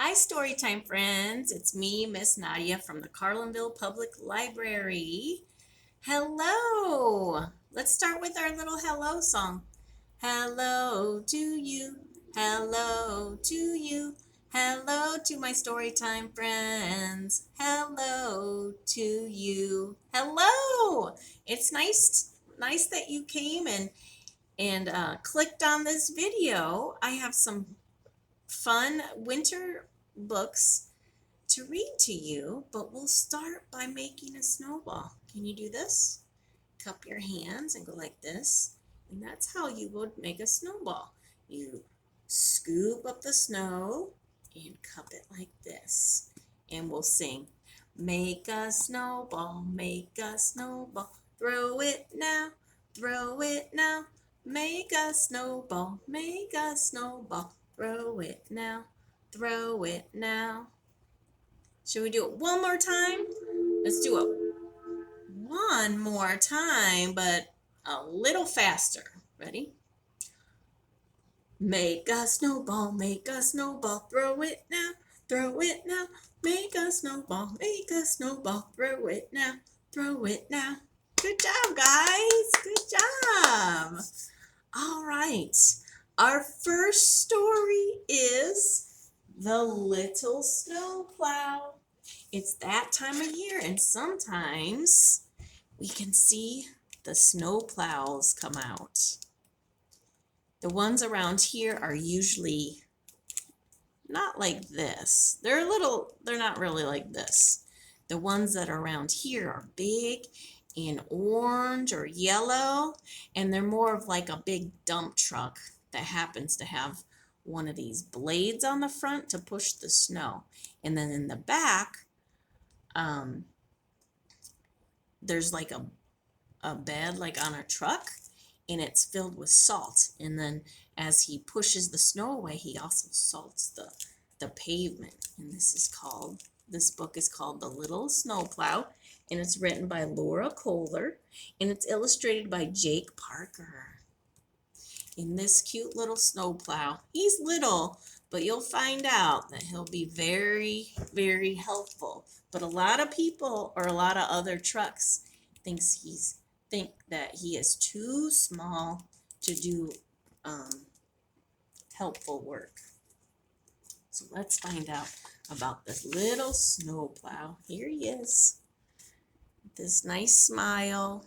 Hi, Storytime friends. It's me, Miss Nadia from the Carlinville Public Library. Hello. Let's start with our little hello song. Hello to you. Hello to you. Hello to my Storytime friends. Hello to you. Hello. It's nice that you came and clicked on this video. I have some fun winter books to read to you, but we'll start by making a snowball. Can you do this? Cup your hands and go like this, and that's how you would make a snowball. You scoop up the snow and cup it like this, and we'll sing, make a snowball, throw it now, throw it now, make a snowball, throw it now, throw it now. Should we do it one more time? Let's do it one more time, but a little faster. Ready? Make a snowball, throw it now, throw it now. Make a snowball, throw it now, throw it now. Good job, guys. Good job. All right. Our first story is The Little Snowplow. It's that time of year, and sometimes we can see the snowplows come out. The ones around here are usually not like this. They're not really like this. The ones that are around here are big and orange or yellow, and they're more of like a big dump truck that happens to have one of these blades on the front to push the snow. And then in the back, there's like a bed like on a truck, and it's filled with salt. And then as he pushes the snow away, he also salts the pavement. And this book is called The Little Snowplow, and it's written by Lora Koehler, and it's illustrated by Jake Parker. In this cute little snowplow, he's little, but you'll find out that he'll be very, very helpful. But a lot of people or a lot of other trucks think that he is too small to do helpful work. So let's find out about this little snowplow. Here he is, with this nice smile.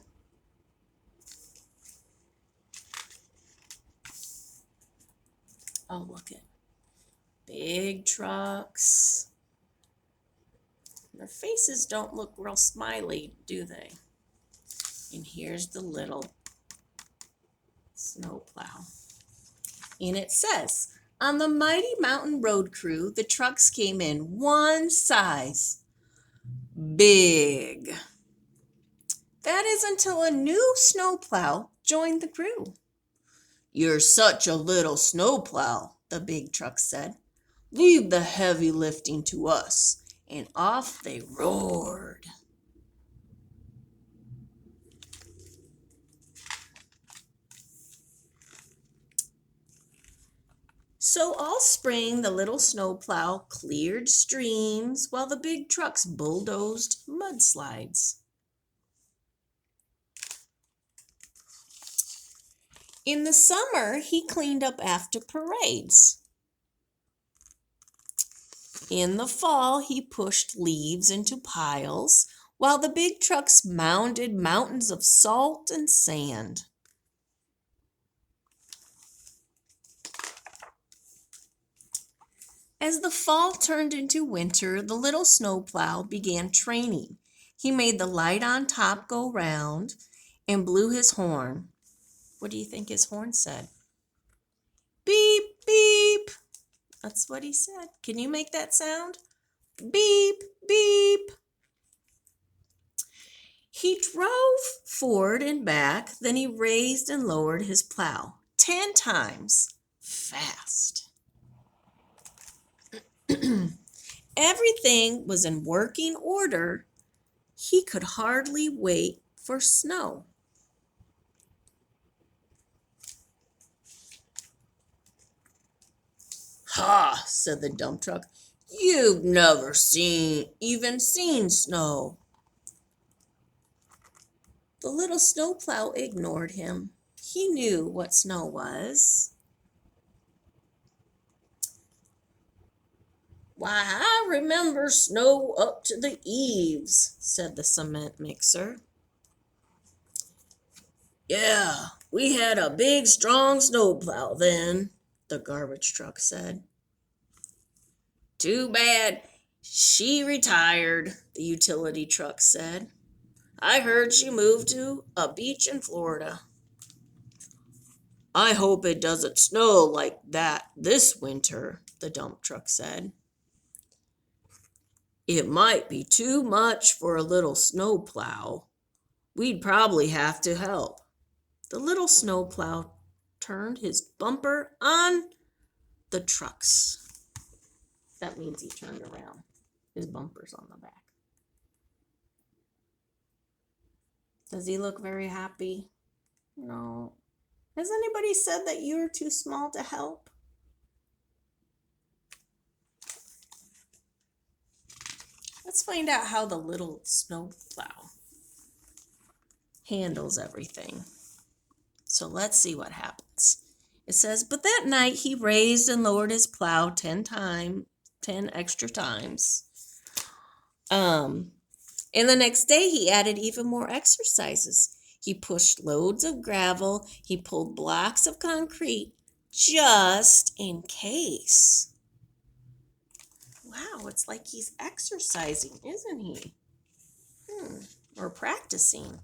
Oh, look at big trucks. Their faces don't look real smiley, do they? And here's the little snowplow. And it says, on the Mighty Mountain Road Crew, the trucks came in one size. Big. That is until a new snowplow joined the crew. You're such a little snowplow, the big truck said. Leave the heavy lifting to us. And off they roared. So all spring, the little snowplow cleared streams while the big trucks bulldozed mudslides. In the summer, he cleaned up after parades. In the fall, he pushed leaves into piles while the big trucks mounded mountains of salt and sand. As the fall turned into winter, the little snowplow began training. He made the light on top go round and blew his horn. What do you think his horn said? Beep, beep. That's what he said. Can you make that sound? Beep, beep. He drove forward and back, then he raised and lowered his plow 10 times fast. Everything was in working order. He could hardly wait for snow. Ha, said the dump truck. You've never even seen snow. The little snowplow ignored him. He knew what snow was. Why, I remember snow up to the eaves, said the cement mixer. Yeah, we had a big, strong snowplow then, the garbage truck said. Too bad she retired, the utility truck said. I heard she moved to a beach in Florida. I hope it doesn't snow like that this winter, the dump truck said. It might be too much for a little snowplow. We'd probably have to help. The little snowplow turned his bumper on the trucks. That means he turned around. His bumper's on the back. Does he look very happy? No. Has anybody said that you're too small to help? Let's find out how the little snowplow handles everything. So let's see what happens. It says, but that night he raised and lowered his plow 10 extra times. And the next day he added even more exercises. He pushed loads of gravel. He pulled blocks of concrete just in case. Wow, it's like he's exercising, isn't he? Or practicing.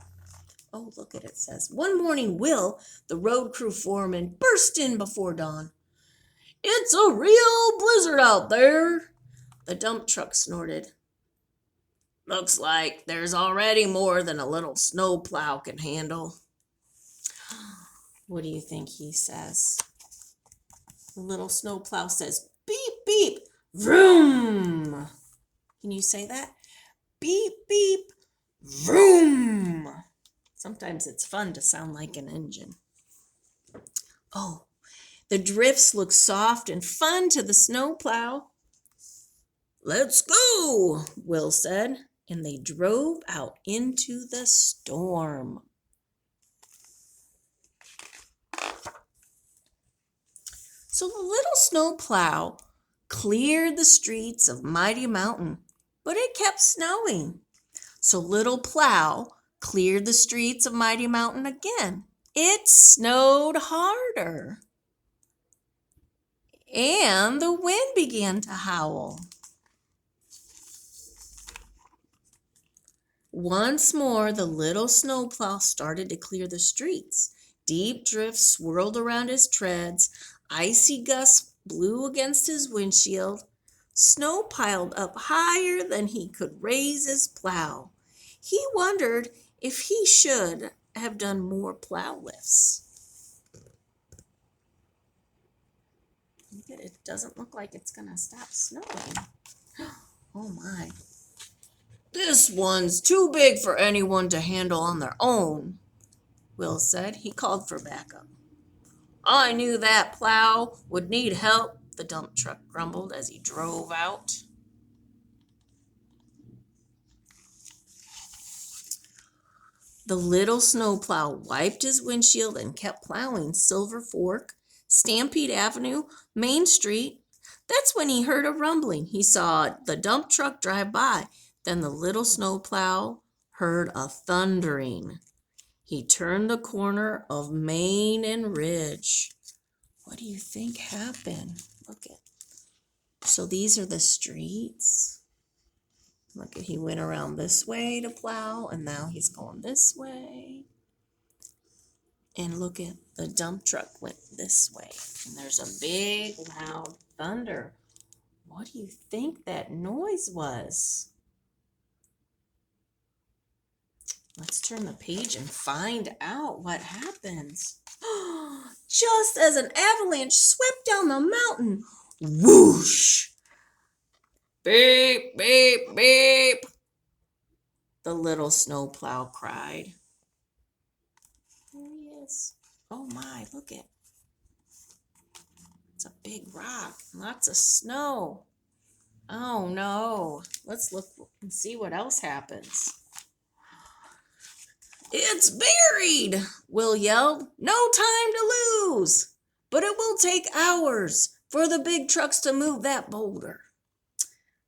Oh, look at it. It says, one morning, Will, the road crew foreman, burst in before dawn. It's a real blizzard out there, the dump truck snorted. Looks like there's already more than a little snowplow can handle. What do you think he says? The little snowplow says, beep, beep, vroom. Can you say that? Beep, beep, vroom. Sometimes it's fun to sound like an engine. Oh, the drifts look soft and fun to the snowplow. Let's go, Will said, and they drove out into the storm. So the little snowplow cleared the streets of Mighty Mountain, but it kept snowing. So little plow cleared the streets of Mighty Mountain again. It snowed harder. And the wind began to howl. Once more, the little snowplow started to clear the streets. Deep drifts swirled around his treads. Icy gusts blew against his windshield. Snow piled up higher than he could raise his plow. He wondered if he should have done more plow lifts. It doesn't look like it's going to stop snowing. Oh my. This one's too big for anyone to handle on their own, Will said. He called for backup. I knew that plow would need help, the dump truck grumbled as he drove out. The little snowplow wiped his windshield and kept plowing Silver Fork, Stampede Avenue, Main Street. That's when he heard a rumbling. He saw the dump truck drive by. Then the little snowplow heard a thundering. He turned the corner of Main and Ridge. What do you think happened? Look at. So these are the streets. Look at, he went around this way to plow, and now he's going this way. And look at, the dump truck went this way. And there's a big, loud thunder. What do you think that noise was? Let's turn the page and find out what happens. Just as an avalanche swept down the mountain, whoosh! Beep, beep, beep, the little snowplow cried. There he is. Oh my, look it. It's a big rock, lots of snow. Oh no. Let's look and see what else happens. It's buried, Will yelled. No time to lose. But it will take hours for the big trucks to move that boulder.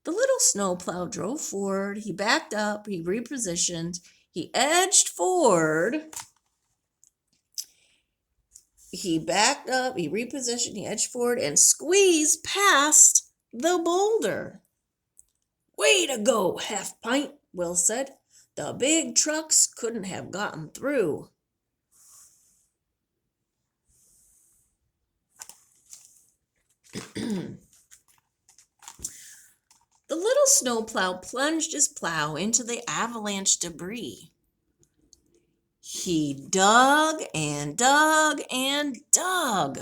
The little snowplow drove forward. He backed up. He repositioned. He edged forward. He backed up. He repositioned. He edged forward and squeezed past the boulder. Way to go, Half Pint, Will said. The big trucks couldn't have gotten through. The little snowplow plunged his plow into the avalanche debris. He dug and dug and dug.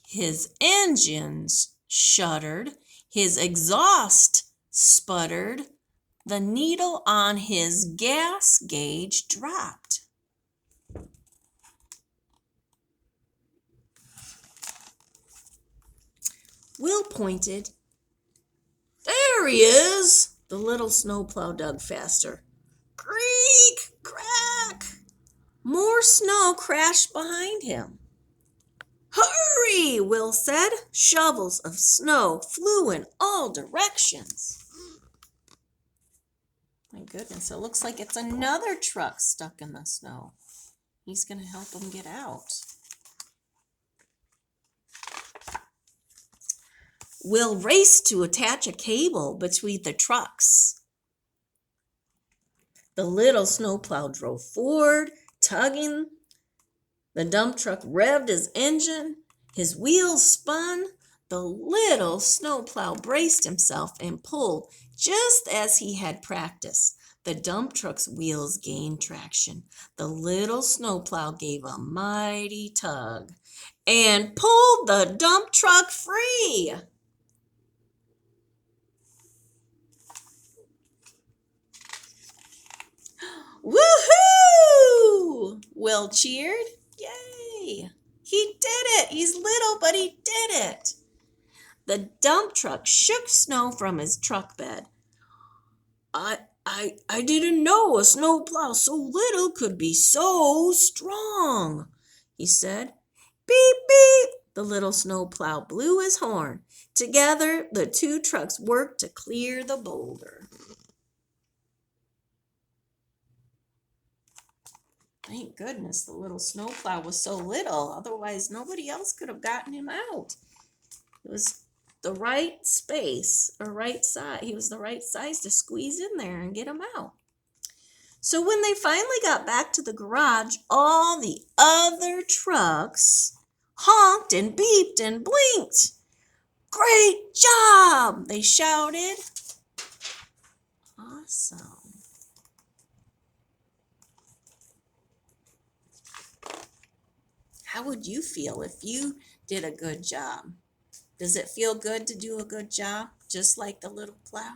His engines shuddered. His exhaust sputtered. The needle on his gas gauge dropped. Will pointed. There he is! The little snowplow dug faster. Creak! Crack! More snow crashed behind him. Hurry, Will said. Shovels of snow flew in all directions. My goodness, it looks like it's another truck stuck in the snow. He's going to help him get out. Will raced to attach a cable between the trucks. The little snowplow drove forward, tugging. The dump truck revved his engine. His wheels spun. The little snowplow braced himself and pulled just as he had practiced. The dump truck's wheels gained traction. The little snowplow gave a mighty tug and pulled the dump truck free. Woohoo! Will cheered. Yay! He did it! He's little, but he did it! The dump truck shook snow from his truck bed. I didn't know a snowplow so little could be so strong, he said. Beep, beep! The little snowplow blew his horn. Together, the two trucks worked to clear the boulder. Thank goodness the little snowplow was so little, otherwise nobody else could have gotten him out. It was the right space or right size. He was the right size to squeeze in there and get him out. So when they finally got back to the garage, all the other trucks honked and beeped and blinked. Great job, they shouted. Awesome. How would you feel if you did a good job? Does it feel good to do a good job, just like the little plow?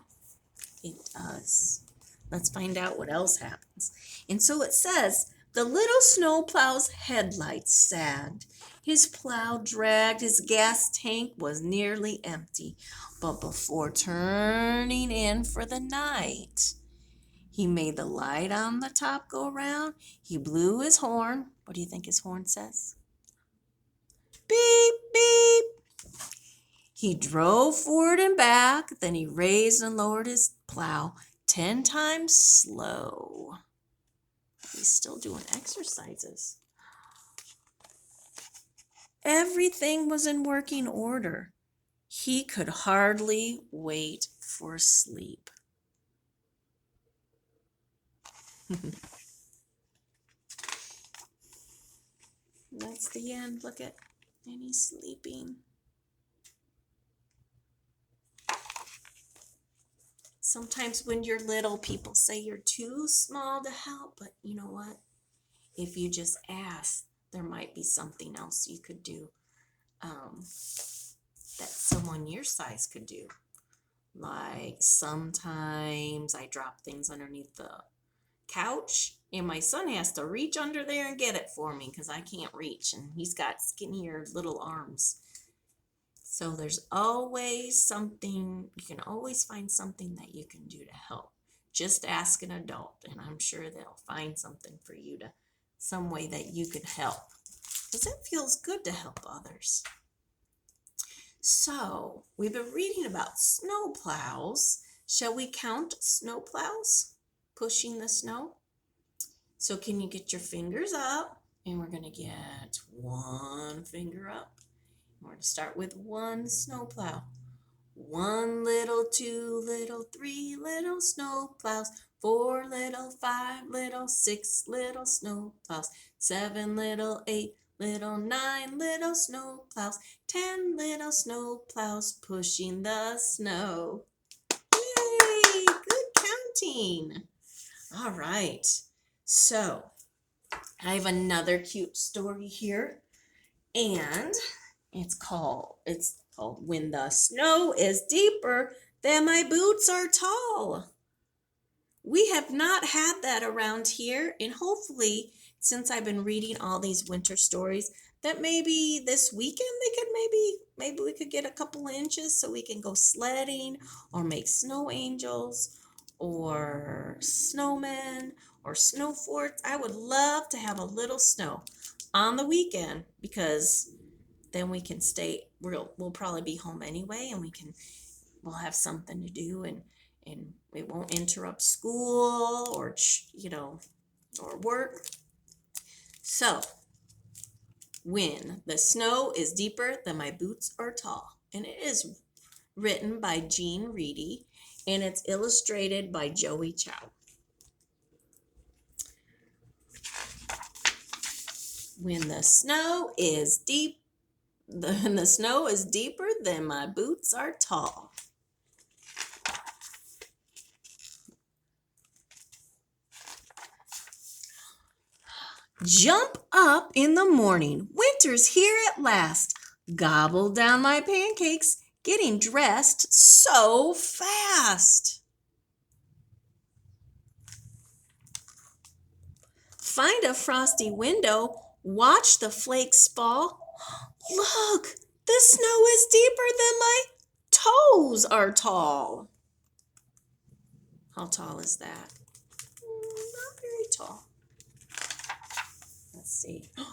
It does. Let's find out what else happens. And so it says, the little snowplow's headlights sagged. His plow dragged. His gas tank was nearly empty. But before turning in for the night, he made the light on the top go round. He blew his horn. What do you think his horn says? Beep, beep. He drove forward and back. Then he raised and lowered his plow 10 times slow. He's still doing exercises. Everything was in working order. He could hardly wait for sleep. That's the end. Look at, and he's sleeping. Sometimes when you're little, people say you're too small to help, but you know what? If you just ask, there might be something else you could do that someone your size could do. Like sometimes I drop things underneath the couch and my son has to reach under there and get it for me because I can't reach and he's got skinnier little arms. So there's always something, you can always find something that you can do to help. Just ask an adult, and I'm sure they'll find something for you to, some way that you can help. Because it feels good to help others. So we've been reading about snowplows. Shall we count snowplows pushing the snow? So can you get your fingers up? And we're going to get one finger up. We're going to start with one snowplow. 1 little, 2 little, 3 little snowplows, 4 little, 5 little, 6 little snowplows, 7 little, 8 little, 9 little snowplows, 10 little snowplows pushing the snow. Yay! Good counting. All right. So I have another cute story here, and it's called When the Snow is Deeper Than My Boots Are Tall. We have not had that around here, and hopefully, since I've been reading all these winter stories, that maybe this weekend they could maybe we could get a couple inches so we can go sledding or make snow angels or snowmen or snow forts. I would love to have a little snow on the weekend, because then we can stay, we'll probably be home anyway, and we'll have something to do, and it won't interrupt school or or work. So When the Snow is Deeper Than My Boots Are Tall, and it is written by Reidy, and it's illustrated by Chou. When the snow is deeper than my boots are tall. Jump up in the morning. Winter's here at last. Gobble down my pancakes, getting dressed so fast. Find a frosty window, watch the flakes fall. Look, the snow is deeper than my toes are tall. How tall is that? Not very tall. Let's see. Look.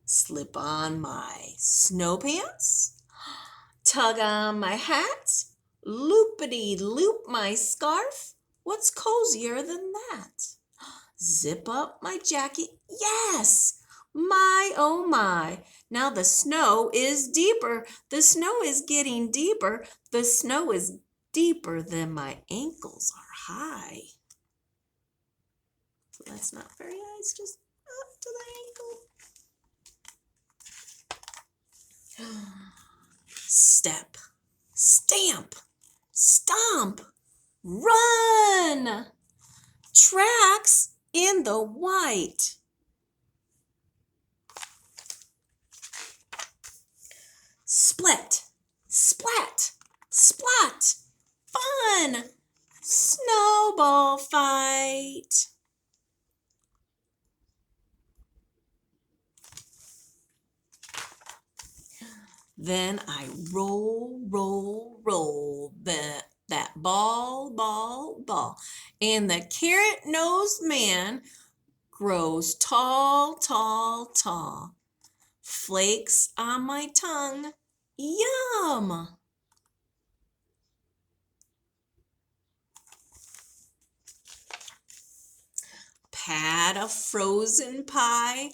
Slip on my snow pants. Tug on my hat. Loopity-loop my scarf. What's cozier than that? Zip up my jacket. Yes! My, oh my. Now the snow is deeper. The snow is getting deeper. The snow is deeper than my ankles are high. So that's not very high. It's just up to the ankle. Step, stamp, stomp, run. Tracks in the white. Split, splat, splat, fun, snowball fight. Then I roll, roll, roll that ball, ball, ball. And the carrot-nosed man grows tall, tall, tall. Flakes on my tongue, yum! Pat of frozen pie.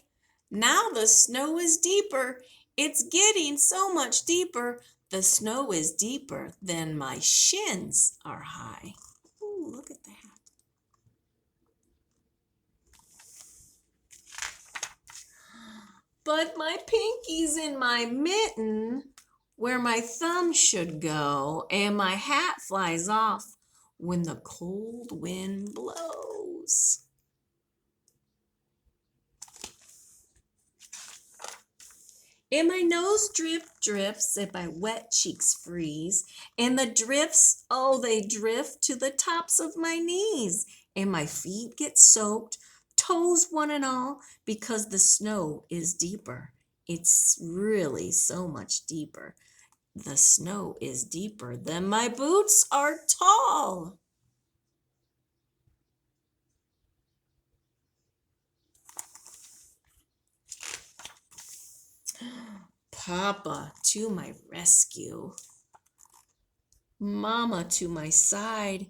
Now the snow is deeper. It's getting so much deeper. The snow is deeper than my shins are high. Ooh, look at that. But my pinky's in my mitten where my thumb should go, and my hat flies off when the cold wind blows. And my nose drips, and my wet cheeks freeze, and the drifts, oh, they drift to the tops of my knees, and my feet get soaked, toes one and all, because the snow is deeper. It's really so much deeper. The snow is deeper than my boots are tall. Papa to my rescue. Mama to my side,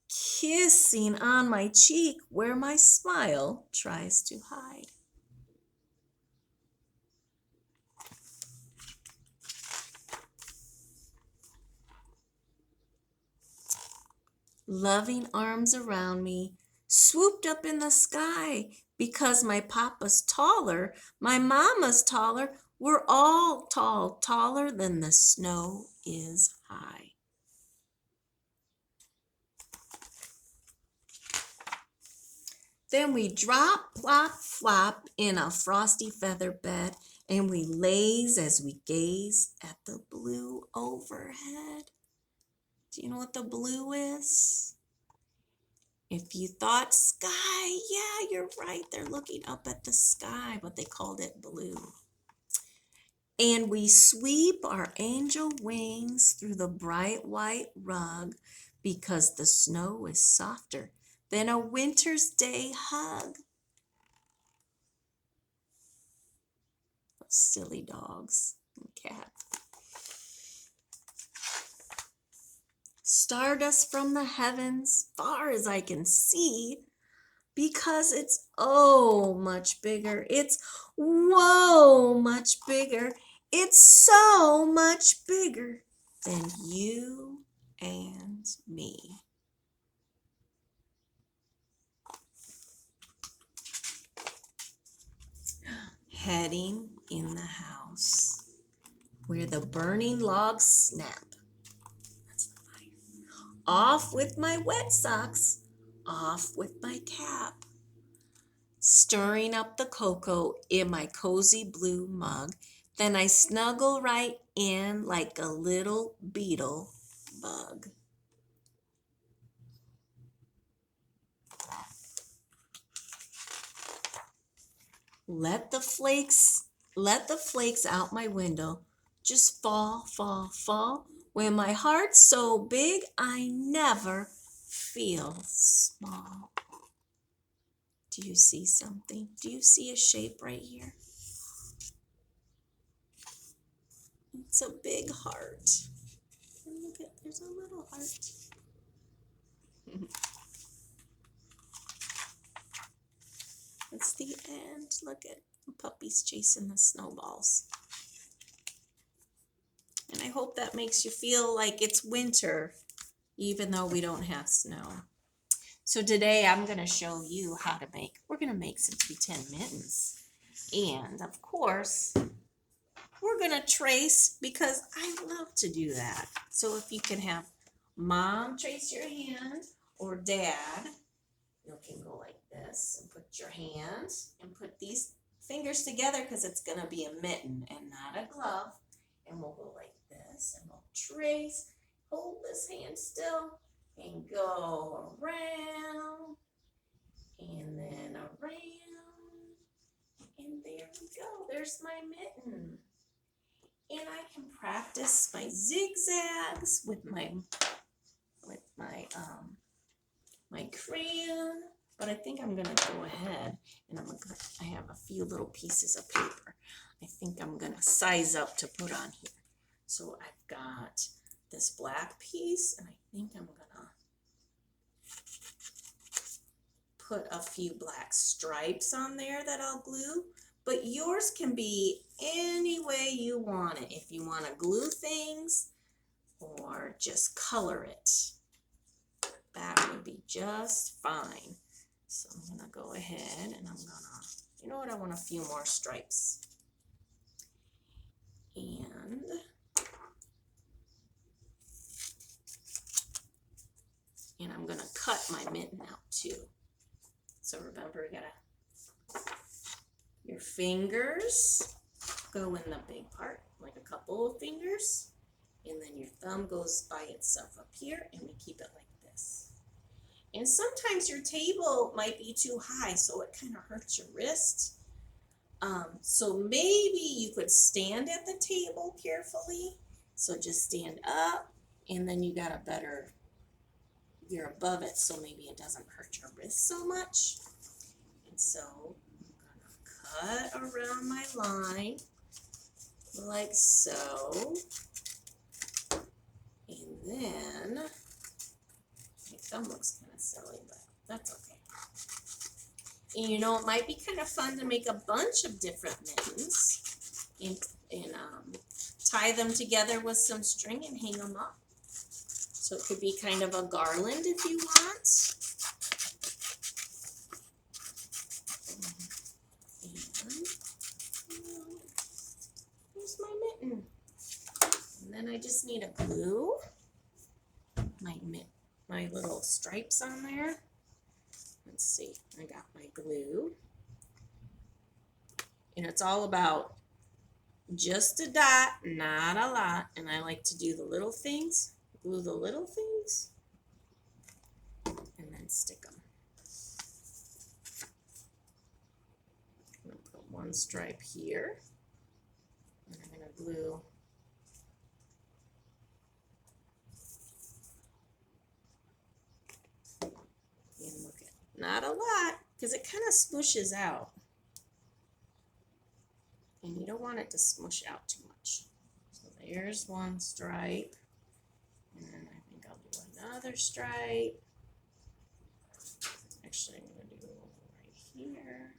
kissing on my cheek where my smile tries to hide. Loving arms around me, swooped up in the sky. Because my papa's taller, my mama's taller, we're all tall, taller than the snow is high. Then we drop, plop, flop in a frosty feather bed, and we laze as we gaze at the blue overhead. Do you know what the blue is? If you thought sky, yeah, you're right. They're looking up at the sky, but they called it blue. And we sweep our angel wings through the bright white rug because the snow is softer than a winter's day hug. Those silly dogs and cats. Stardust from the heavens, far as I can see, because it's oh much bigger. It's whoa much bigger. It's so much bigger than you and me. Heading in the house where the burning logs snap. That's the fire. Off with my wet socks, off with my cap. Stirring up the cocoa in my cozy blue mug. Then I snuggle right in like a little beetle bug. Let the flakes out my window. Just fall, fall, fall. When my heart's so big, I never feel small. Do you see something? Do you see a shape right here? It's a big heart. And look at, there's a little heart. It's the end. Look at the puppies chasing the snowballs. And I hope that makes you feel like it's winter, even though we don't have snow. So today I'm going to show you how to make, we're going to make some pretend mittens. And of course, we're going to trace because I love to do that. So if you can have mom trace your hand or dad, you can go like this and put your hands and put these fingers together because it's going to be a mitten and not a glove. And we'll go like this and we'll trace, hold this hand still and go around and then around. And there we go. There's my mitten. And I can practice my zigzags with my crayon, but I think I'm gonna go ahead and I have a few little pieces of paper. I think I'm gonna size up to put on here. So I've got this black piece, and I think I'm gonna put a few black stripes on there that I'll glue. But yours can be any way you want it. If you want to glue things or just color it, that would be just fine. So I'm going to go ahead and I'm going to, you know what, I want a few more stripes. And I'm going to cut my mitten out too. So remember, you gotta, your fingers go in the big part, like a couple of fingers, and then your thumb goes by itself up here, and we keep it like this. And sometimes your table might be too high, so it kind of hurts your wrist. So maybe you could stand at the table carefully So just stand up, and then you got a better, you're above it, so maybe it doesn't hurt your wrist so much. And so I'm gonna cut around my line like so. And then, my thumb looks kind of silly, but that's okay. And you know, it might be kind of fun to make a bunch of different mittens and tie them together with some string and hang them up. So it could be kind of a garland if you want. And here's my mitten. And then I just need a glue my little stripes on there. Let's see, I got my glue. And it's all about just a dot, not a lot. And I like to do the little things, glue the little things, and then stick them. I'm going to put one stripe here. And I'm going to glue not a lot, because it kind of smooshes out. And you don't want it to smush out too much. So there's one stripe. And then I think I'll do another stripe. Actually, I'm going to do one right here.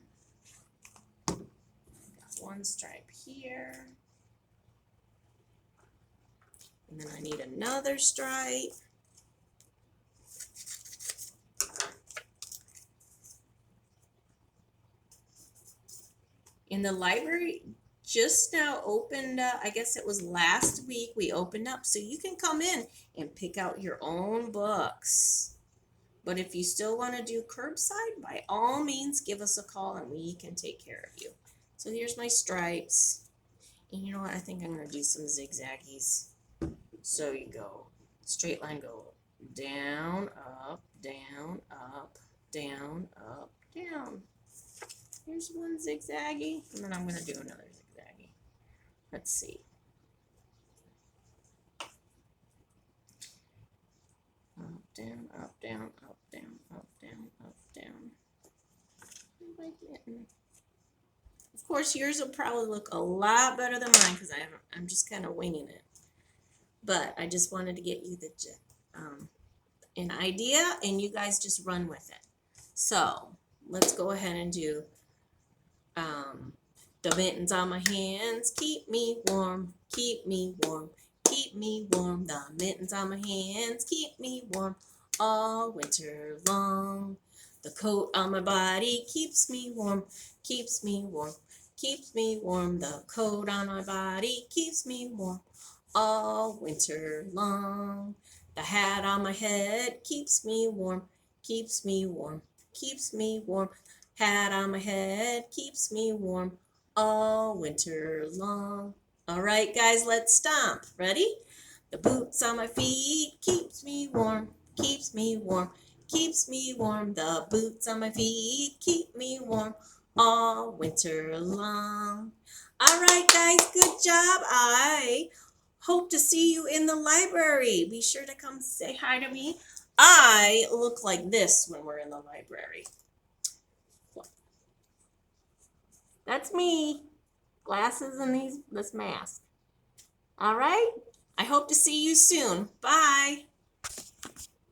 Got one stripe here. And then I need another stripe. And the library just now opened up. I guess it was last week we opened up, so you can come in and pick out your own books. But if you still want to do curbside, by all means give us a call and we can take care of you. So here's my stripes. And you know what, I think I'm going to do some zigzaggies. So you go straight line, go down, up, down, up, down, up, down. Here's one zigzaggy, and then I'm going to do another zigzaggy. Let's see. Up, down, up, down, up, down, up, down, up, down. Of course, yours will probably look a lot better than mine because I'm just kind of winging it. But I just wanted to get you an idea, and you guys just run with it. So let's go ahead and do the mittens on my hands keep me warm, keep me warm, keep me warm. The mittens on my hands keep me warm all winter long. The coat on my body keeps me warm, keeps me warm, keeps me warm. The coat on my body keeps me warm all winter long. The hat on my head keeps me warm, keeps me warm, keeps me warm. Hat on my head keeps me warm all winter long. All right, guys, let's stomp. Ready? The boots on my feet keeps me warm, keeps me warm, keeps me warm. The boots on my feet keep me warm all winter long. All right, guys, good job. I hope to see you in the library. Be sure to come say hi to me. I look like this when we're in the library. That's me. Glasses and this mask. All right? I hope to see you soon. Bye.